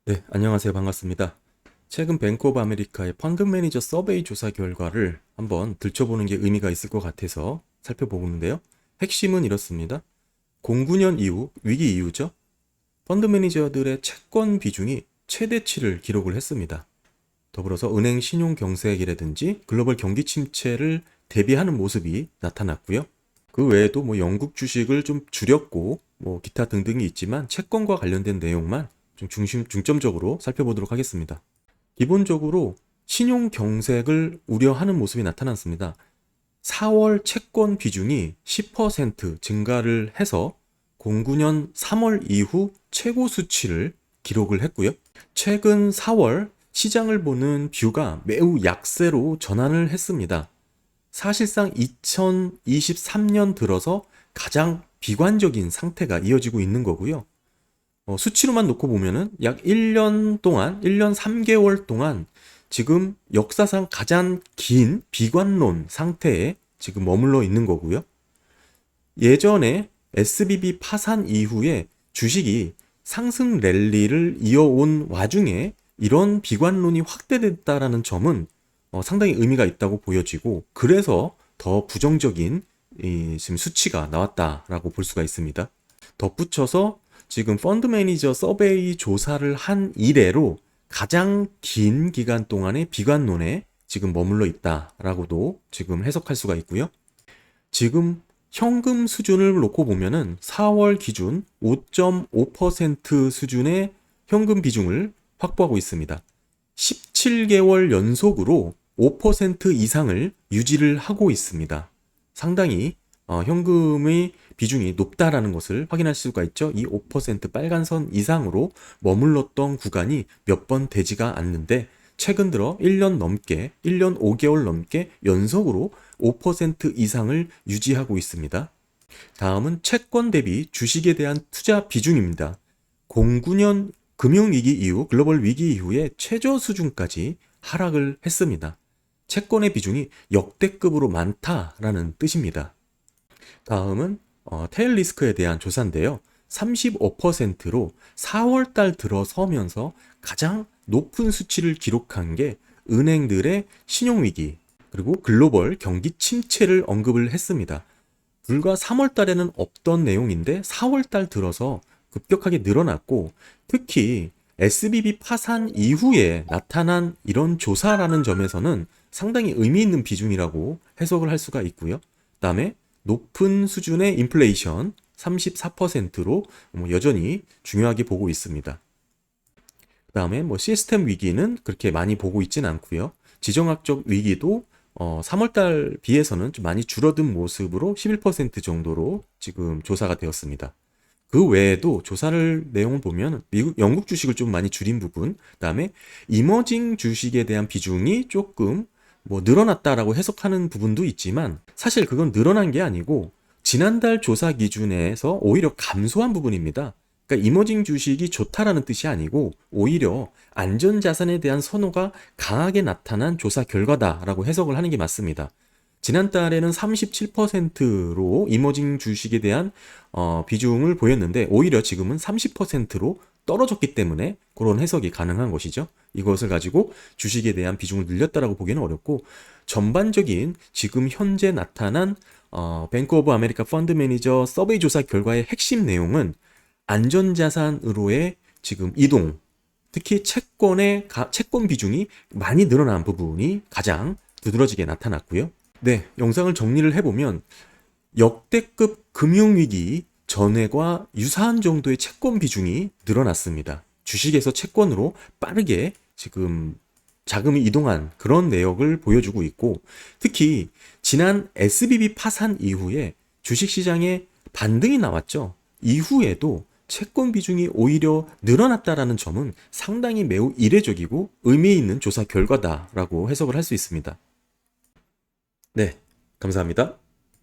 네, 안녕하세요. 반갑습니다. 최근 뱅크 오브 아메리카의 펀드 매니저 서베이 조사 결과를 한번 들춰보는 게 의미가 있을 것 같아서 살펴보는데요. 핵심은 이렇습니다. 09년 이후, 위기 이후죠. 펀드 매니저들의 채권 비중이 최대치를 기록을 했습니다. 더불어서 은행 신용 경색이라든지 글로벌 경기 침체를 대비하는 모습이 나타났고요. 그 외에도 영국 주식을 좀 줄였고 기타 등등이 있지만 채권과 관련된 내용만 좀 중점적으로 살펴보도록 하겠습니다. 기본적으로 신용 경색을 우려하는 모습이 나타났습니다. 4월 채권 비중이 10% 증가를 해서 09년 3월 이후 최고 수치를 기록을 했고요. 최근 4월 시장을 보는 뷰가 매우 약세로 전환을 했습니다. 사실상 2023년 들어서 가장 비관적인 상태가 이어지고 있는 거고요. 수치로만 놓고 보면은 약 1년 동안, 1년 3개월 동안 지금 역사상 가장 긴 비관론 상태에 지금 머물러 있는 거고요. 예전에 SBB 파산 이후에 주식이 상승 랠리를 이어온 와중에 이런 비관론이 확대됐다라는 점은 상당히 의미가 있다고 보여지고, 그래서 더 부정적인 지금 수치가 나왔다라고 볼 수가 있습니다. 덧붙여서 지금 펀드 매니저 서베이 조사를 한 이래로 가장 긴 기간 동안의 비관론에 지금 머물러 있다라고도 지금 해석할 수가 있고요. 지금 현금 수준을 놓고 보면은 4월 기준 5.5% 수준의 현금 비중을 확보하고 있습니다. 17개월 연속으로 5% 이상을 유지를 하고 있습니다. 상당히 현금의 비중이 높다라는 것을 확인할 수가 있죠. 이 5% 빨간 선 이상으로 머물렀던 구간이 몇 번 되지가 않는데, 최근 들어 1년 넘게, 1년 5개월 넘게 연속으로 5% 이상을 유지하고 있습니다. 다음은 채권 대비 주식에 대한 투자 비중입니다. 09년 금융위기 이후, 글로벌 위기 이후에 최저 수준까지 하락을 했습니다. 채권의 비중이 역대급으로 많다라는 뜻입니다. 다음은 테일 리스크에 대한 조사인데요. 35%로 4월 달 들어서면서 가장 높은 수치를 기록한 게 은행들의 신용위기, 그리고 글로벌 경기 침체를 언급을 했습니다. 불과 3월 달에는 없던 내용인데 4월 달 들어서 급격하게 늘어났고, 특히 SBB 파산 이후에 나타난 이런 조사라는 점에서는 상당히 의미 있는 비중이라고 해석을 할 수가 있고요. 그다음에 높은 수준의 인플레이션 34%로 여전히 중요하게 보고 있습니다. 그다음에 시스템 위기는 그렇게 많이 보고 있진 않고요. 지정학적 위기도 3월달 비해서는 좀 많이 줄어든 모습으로 11% 정도로 지금 조사가 되었습니다. 그 외에도 조사를 내용을 보면 영국 주식을 좀 많이 줄인 부분, 그다음에 이머징 주식에 대한 비중이 조금 늘어났다라고 해석하는 부분도 있지만, 사실 그건 늘어난 게 아니고 지난달 조사 기준에서 오히려 감소한 부분입니다. 그러니까 이머징 주식이 좋다라는 뜻이 아니고 오히려 안전자산에 대한 선호가 강하게 나타난 조사 결과다라고 해석을 하는 게 맞습니다. 지난달에는 37%로 이머징 주식에 대한 비중을 보였는데, 오히려 지금은 30%로 떨어졌기 때문에 그런 해석이 가능한 것이죠. 이것을 가지고 주식에 대한 비중을 늘렸다라고 보기는 어렵고, 전반적인 지금 현재 나타난 뱅크 오브 아메리카 펀드 매니저 서베이 조사 결과의 핵심 내용은 안전자산으로의 지금 이동, 특히 채권 비중이 많이 늘어난 부분이 가장 두드러지게 나타났고요. 네, 영상을 정리를 해보면 역대급 금융위기 전에과 유사한 정도의 채권 비중이 늘어났습니다. 주식에서 채권으로 빠르게 지금 자금이 이동한 그런 내역을 보여주고 있고, 특히 지난 SBB 파산 이후에 주식시장에 반등이 나왔죠. 이후에도 채권 비중이 오히려 늘어났다라는 점은 상당히 매우 이례적이고 의미 있는 조사 결과다라고 해석을 할 수 있습니다. 네, 감사합니다.